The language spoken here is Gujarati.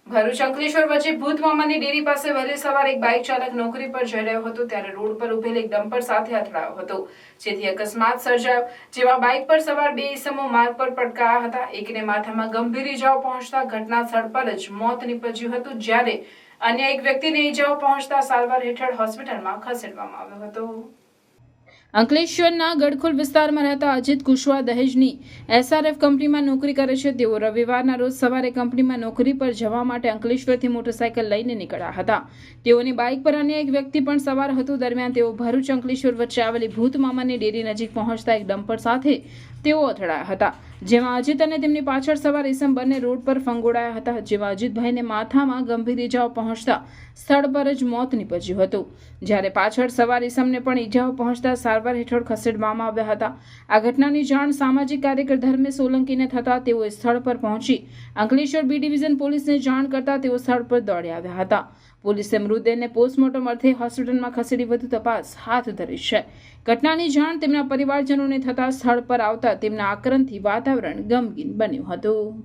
ભરૂચ અંકલેશ્વર વચ્ચે ભૂત મામાની ડેરી પાસે વહેલી સવારે એક બાઇક ચાલક નોકરી પર જઈ રહ્યો હતો ત્યારે રોડ પર ઉભેલ એક ડમ્પર સાથે અથડાયો હતો, જેથી અકસ્માત સર્જાયો, જેમાં બાઇક પર સવાર બે ઈસમો માર્ગ પર પટકાયા હતા। એકને માથામાં ગંભીર ઈજાઓ પહોંચતા ઘટના સ્થળ પર જ મોત નીપજ્યું હતું, જ્યારે અન્ય એક વ્યક્તિને ઈજાઓ પહોંચતા સારવાર હેઠળ હોસ્પિટલમાં ખસેડવામાં આવ્યો હતો। અંકલેશ્વરના ગડખોલ વિસ્તારમાં રહેતા અજીત કુશવાહ દહેજની એસઆરએફ કંપનીમાં નોકરી કરે છે। તેઓ રવિવારના રોજ સવારે કંપનીમાં નોકરી પર જવા માટે અંકલેશ્વરથી મોટરસાયકલ લઈને નીકળ્યા હતા। તેઓની બાઇક પર અન્ય એક વ્યક્તિ પણ સવાર હતું। દરમિયાન તેઓ ભરૂચ અંકલેશ્વર વચ્ચે આવેલી ભૂત મામાની ડેરી નજીક પહોંચતા એક ડમ્પર સાથે તેઓ અથડાયા હતા, જેમાં અજીત અને તેમની પાછળ સવાર ઈસમ બંને રોડ પર ફંગોળાયા હતા, જેમાં અજીતભાઈને માથામાં ગંભીર ઈજાઓ પહોંચતા સ્થળ પર જ મોત નીપજ્યું હતું, જ્યારે પાછળ સવાર ઈસમને પણ ઈજાઓ પહોંચતા સારવાર હેઠળ ખસેડવામાં આવ્યા હતા। આ ઘટનાની જાણ સામાજિક કાર્યકર ધર્મેશ સોલંકીને થતાં તેઓએ સ્થળ પર પહોંચી અંકલેશ્વર બી ડિવિઝન પોલીસને જાણ કરતા તેઓ સ્થળ પર દોડી આવ્યા હતા। પોલીસે મૃતદેહને પોસ્ટમોર્ટમ અર્થે હોસ્પિટલમાં ખસેડી વધુ તપાસ હાથ ધરી છે। ઘટનાની જાણ તેમના પરિવારજનોને થતાં સ્થળ પર આવતા તેમના આક્રંદથી વાતાવરણ ગમગીન બન્યું હતું।